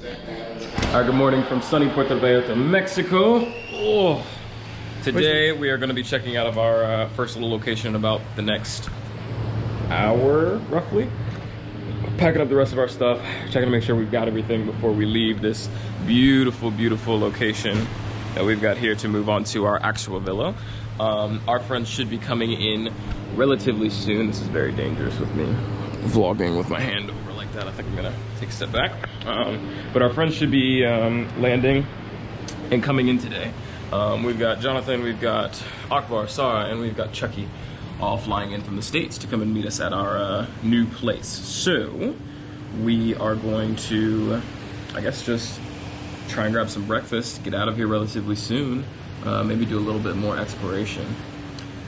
Good morning from sunny Puerto Vallartas, Mexico. Oh. Today we are going to be checking out of our first little location in about the next hour, roughly. Packing up the rest of our stuff, checking to make sure we've got everything before we leave this beautiful, beautiful location that we've got here to move on to our actual villa. Our friends should be coming in relatively soon. This is very dangerous with me vlogging with my hand over like that. I think I'm gonna take a step back. But our friends should be landing and coming in today. We've got Jonathan, we've got Akbar, Sarah, and we've got Chucky all flying in from the States to come and meet us at our new place. So we are going to, I guess, just try and grab some breakfast, get out of here relatively soon, maybe do a little bit more exploration.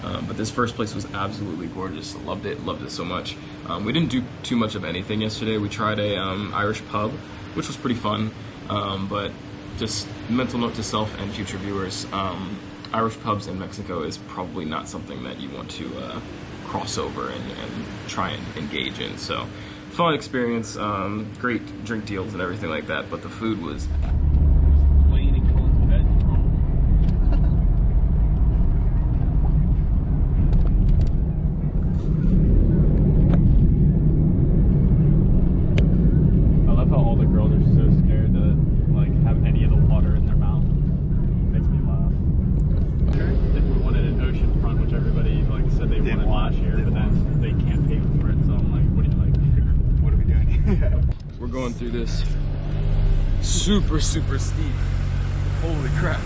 But this first place was absolutely gorgeous. Loved it so much. We didn't do too much of anything yesterday. We tried a Irish pub, which was pretty fun, but just mental note to self and future viewers, Irish pubs in Mexico is probably not something that you want to cross over and try and engage in. So fun experience, great drink deals and everything like that, but the food was through this super steep, holy crap,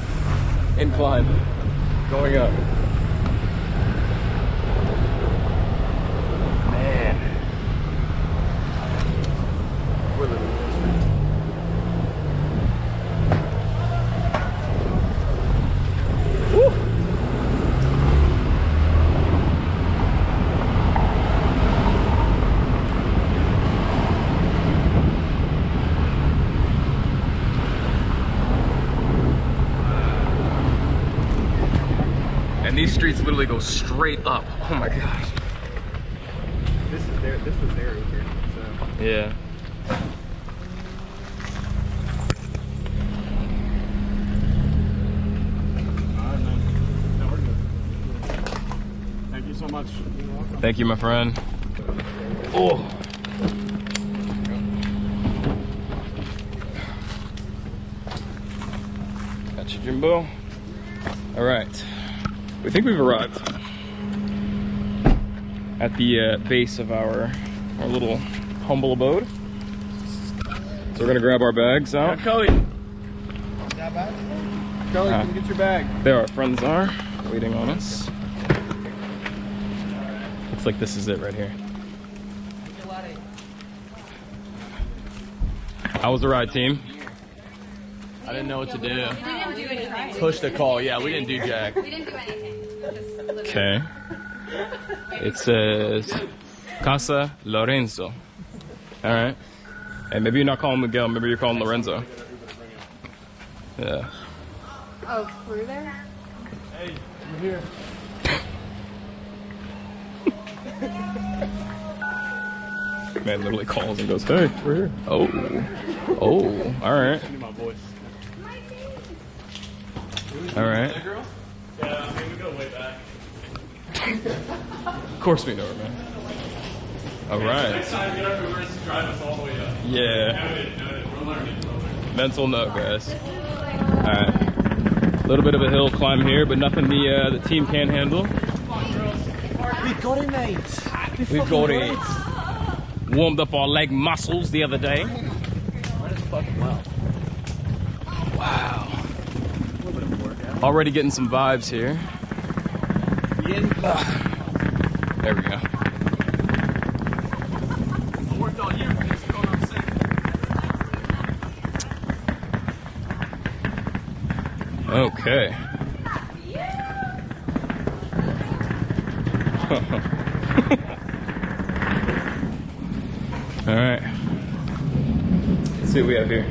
incline going up. Man, we're living in Woo! And these streets literally go straight up. Oh my gosh. This was their Uber, so. Yeah. Alright, man. No, we're good. Thank you so much. You're welcome. Thank you, my friend. Oh. Got you, Jimbo. All right. We think we've arrived at the base of our little humble abode. So we're gonna grab our bags out. Yeah, Cully. Got bags? Cully, can you get your bag? There our friends are, waiting on us. Looks like this is it right here. How was the ride, team? I didn't know what to do. We didn't do anything. Push the call. Yeah, we didn't do jack. We didn't do anything. Okay. It says Casa Lorenzo. All right. Hey, maybe you're not calling Miguel. Maybe you're calling Lorenzo. Yeah. Oh, through there? Hey, we're here. Man literally calls and goes, "Hey, we're here." Oh. Oh. All right. My voice. All right. Yeah, I mean, we go way back. Of course we know her, man. All right. Next time, get our Ubers to drive us all the way up. Yeah. Noted. We're learning. Mental note, guys. All right. A little bit of a hill climb here, but nothing the team can't handle. We got it, mate. We got it. Warmed up our leg muscles the other day. Might as fucking well. Wow. Already getting some vibes here. There we go. I worked all year for this, going on sick. Okay. All right. Let's see what we have here.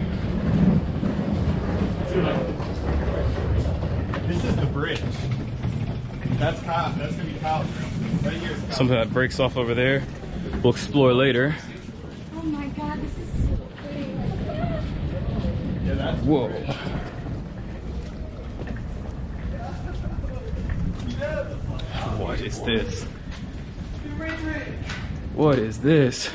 This is the bridge. That's Kyle. That's gonna be Kyle's room. Right here is Kyle's. Something that breaks off over there. We'll explore later. Oh my god, this is so pretty. Whoa. What is this? What is this?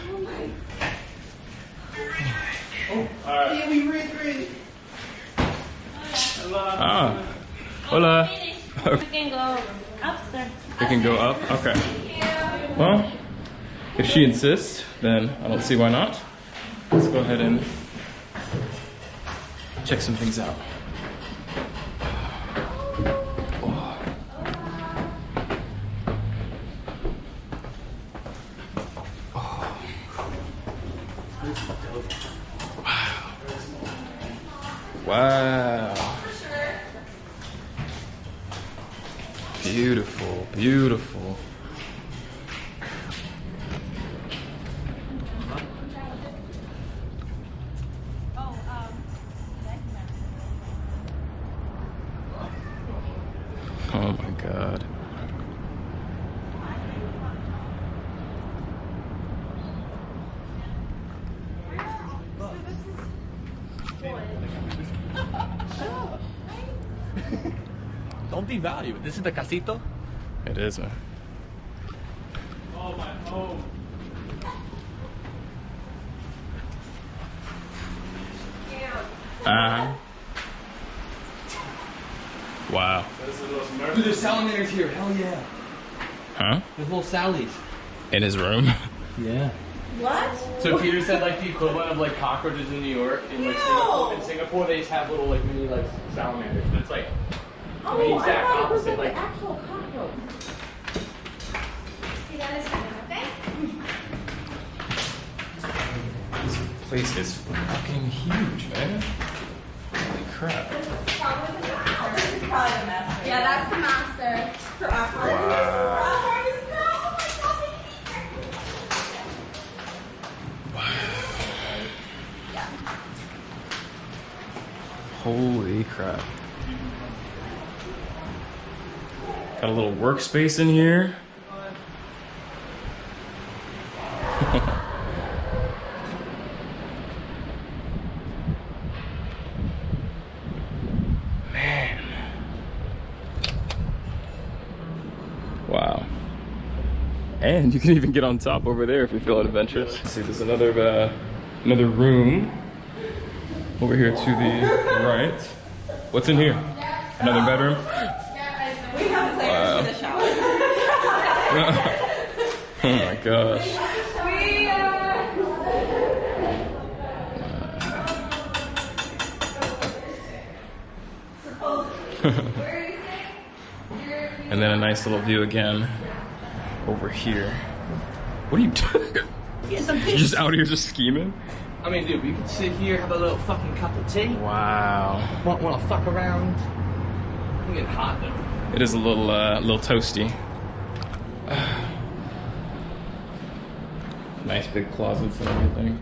Ah. Hola. We can go upstairs. We can go up? Okay. Well, if she insists, then I don't see why not. Let's go ahead and check some things out. Wow. Beautiful, beautiful. Oh my God. Don't devalue it. This is the casito. It is, man. Oh, my home. Wow. Dude, there's salamanders here. Hell yeah. Huh? There's little Sallies. In his room? Yeah. What? So Peter said like the equivalent of like cockroaches in New York. In like Singapore, they just have little like mini like salamanders. But it's like the exact opposite. Like Actual cockroach. See, that is fine, okay? This place is fucking huge, man. Holy crap. Yeah, that's the master. Holy crap. Got a little workspace in here. Man. Wow. And you can even get on top over there if you're feeling adventurous. See, there's another room over here to the right. What's in here? Another bedroom? We have a place for the shower. Oh my gosh. And then a nice little view again over here. What are you doing? You're just out here just scheming? I mean, dude, we could sit here, have a little fucking cup of tea. Wow. Want to fuck around? I'm getting hot though. It is a little toasty. Nice big closets and everything.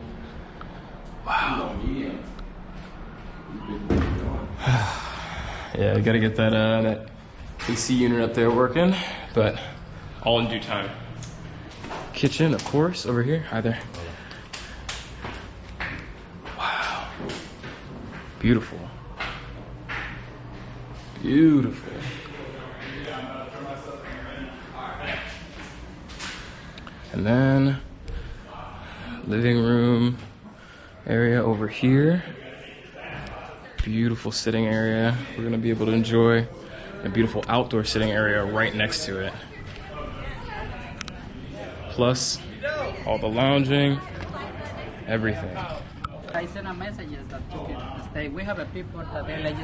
Wow. Yeah, you gotta get that AC unit up there working, but all in due time. Kitchen, of course, over here. Hi there. Wow. Beautiful. Beautiful. And then living room area over here. Beautiful sitting area. We're gonna be able to enjoy a beautiful outdoor sitting area right next to it. Plus all the lounging, everything. I sent a message that you can stay. We have a people that they like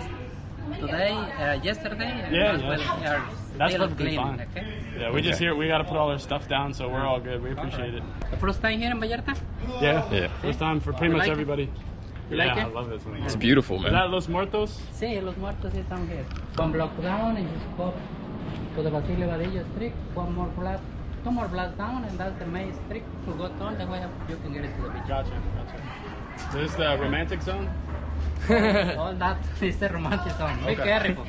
today, yesterday, and as well they are That's still perfectly cleaning, fine. okay? Yeah, we just here. We got to put all our stuff down, so we're all good. We appreciate it. The first time here in Vallarta? Yeah. First time for pretty You much like it? everybody. You Yeah, like I it? love this one. It's beautiful, Is man. that Los Muertos? Sí, los muertos están here. One block down and just go to the Basilio Vadillo Street. One more block, two more blocks down, and that's the main street to go all the way up. You can get it to the beach. Gotcha. Is this the romantic zone? All that is the romantic song. Be careful.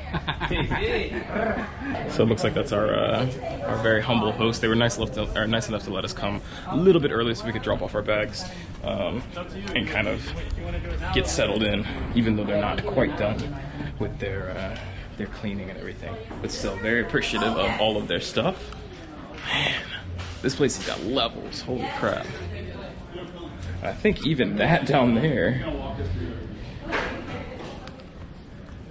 So it looks like that's our very humble host. They were nice enough to let us come a little bit early so we could drop off our bags and kind of get settled in, even though they're not quite done with their cleaning and everything. But still very appreciative of all of their stuff. Man, this place has got levels. Holy crap. I think even that down there.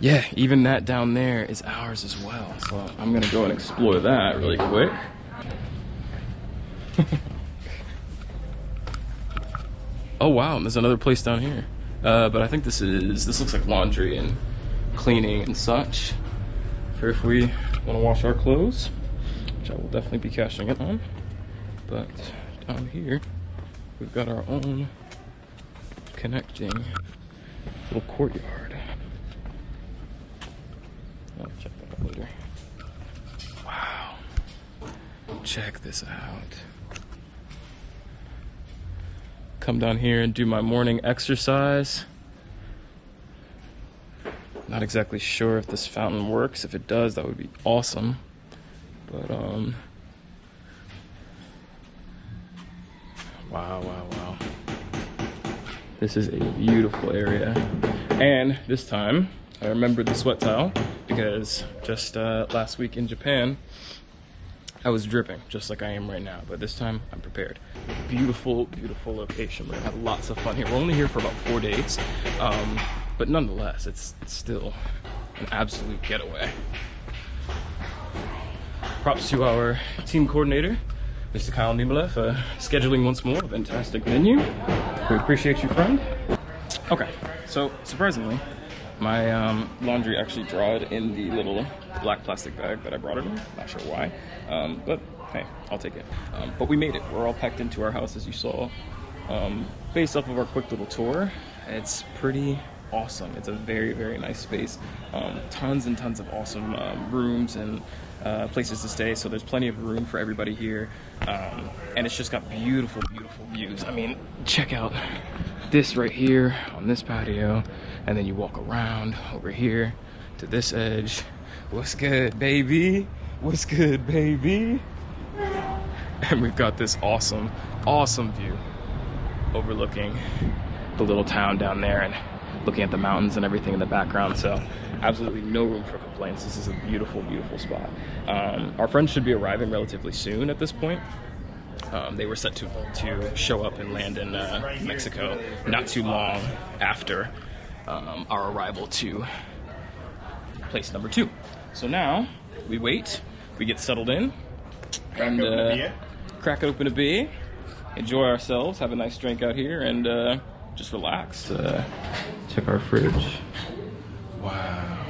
Yeah, even that down there is ours as well. So I'm gonna go and explore that really quick. Oh wow, there's another place down here. But I think this looks like laundry and cleaning and such. For if we wanna wash our clothes, which I will definitely be cashing it on. But down here, we've got our own connecting little courtyard. I'll check that out later. Wow. Check this out. Come down here and do my morning exercise. Not exactly sure if this fountain works. If it does, that would be awesome. But, wow. This is a beautiful area. And this time, I remembered the sweat towel because just last week in Japan, I was dripping just like I am right now, but this time I'm prepared. Beautiful, beautiful location. We're gonna have lots of fun here. We're only here for about 4 days, but nonetheless, it's still an absolute getaway. Props to our team coordinator, Mr. Kyle Niemela, for scheduling once more a fantastic venue. We appreciate you, friend. Okay, so surprisingly, my laundry actually dried in the little black plastic bag that I brought it in. Not sure why, but hey, I'll take it. But we made it. We're all packed into our house, as you saw. Based off of our quick little tour, it's pretty awesome. It's a very, very nice space. Tons and tons of awesome rooms and places to stay, so there's plenty of room for everybody here. And it's just got beautiful, beautiful views. I mean, check out this right here on this patio, and then you walk around over here to this edge. What's good, baby? What's good, baby? And we've got this awesome, awesome view overlooking the little town down there and looking at the mountains and everything in the background. So absolutely no room for complaints. This is a beautiful, beautiful spot. Our friends should be arriving relatively soon at this point. They were set to show up and land in Mexico not too long after our arrival to place number 2. So now we wait, we get settled in, and crack open a beer, enjoy ourselves, have a nice drink out here, and just relax. Check our fridge. Wow.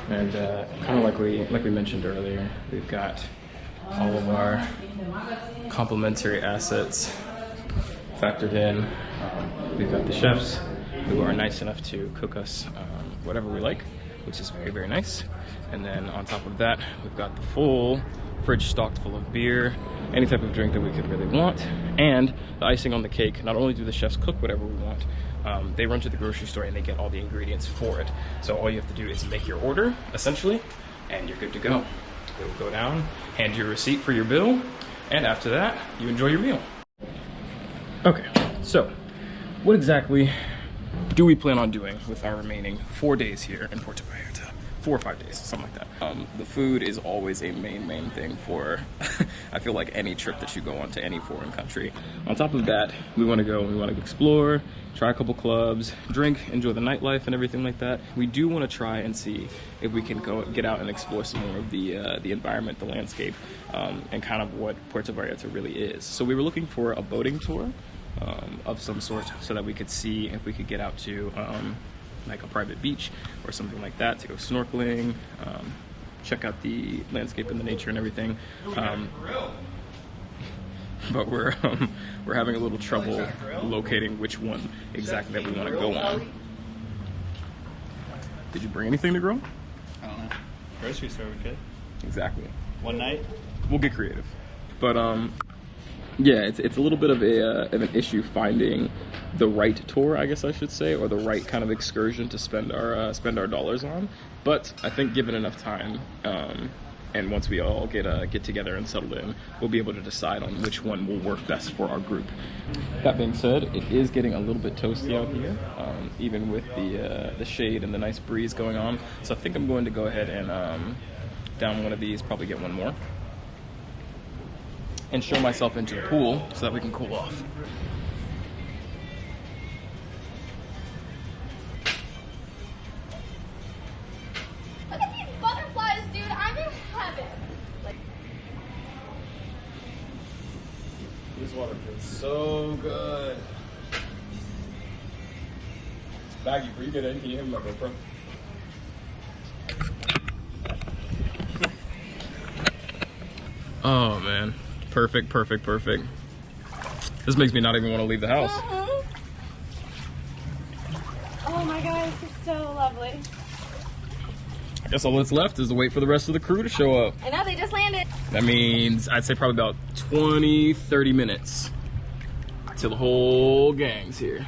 And kind of like we mentioned earlier, we've got all of our complimentary assets factored in. We've got the chefs who are nice enough to cook us whatever we like, which is very, very nice. And then on top of that, we've got the full fridge stocked full of beer, any type of drink that we could really want. And the icing on the cake, not only do the chefs cook whatever we want, they run to the grocery store and they get all the ingredients for it. So all you have to do is make your order, essentially, and you're good to go. They will go down, hand you a receipt for your bill, and after that, you enjoy your meal. Okay, so what exactly do we plan on doing with our remaining 4 days here in Puerto Vallarta? 4 or 5 days, something like that. The food is always a main thing for, I feel like, any trip that you go on to any foreign country. On top of that, we want to explore, try a couple clubs, drink, enjoy the nightlife and everything like that. We do want to try and see if we can get out and explore some more of the environment, the landscape, and kind of what Puerto Vallarta really is. So we were looking for a boating tour of some sort so that we could see if we could get out to like a private beach or something like that to go snorkeling, check out the landscape and the nature and everything. But we're having a little trouble locating which one exactly that we want to go on. Did you bring anything to grill? I don't know. Grocery store we could. Exactly. One night? We'll get creative. But Yeah, it's a little bit of an issue finding the right tour, I guess I should say, or the right kind of excursion to spend our dollars on. But I think given enough time, and once we all get together and settled in, we'll be able to decide on which one will work best for our group. That being said, it is getting a little bit toasty out here, even with the shade and the nice breeze going on. So I think I'm going to go ahead and down one of these, probably get one more, and show myself into the pool so that we can cool off. Look at these butterflies, dude. I'm in heaven. Like, This water feels so good. Maggie, before you get in, can you hit my GoPro? Oh man, perfect, perfect, perfect. This makes me not even want to leave the house. Oh my god, this is so lovely. I guess all that's left is to wait for the rest of the crew to show up. I know they just landed. That means I'd say probably about 20, 30 minutes till the whole gang's here.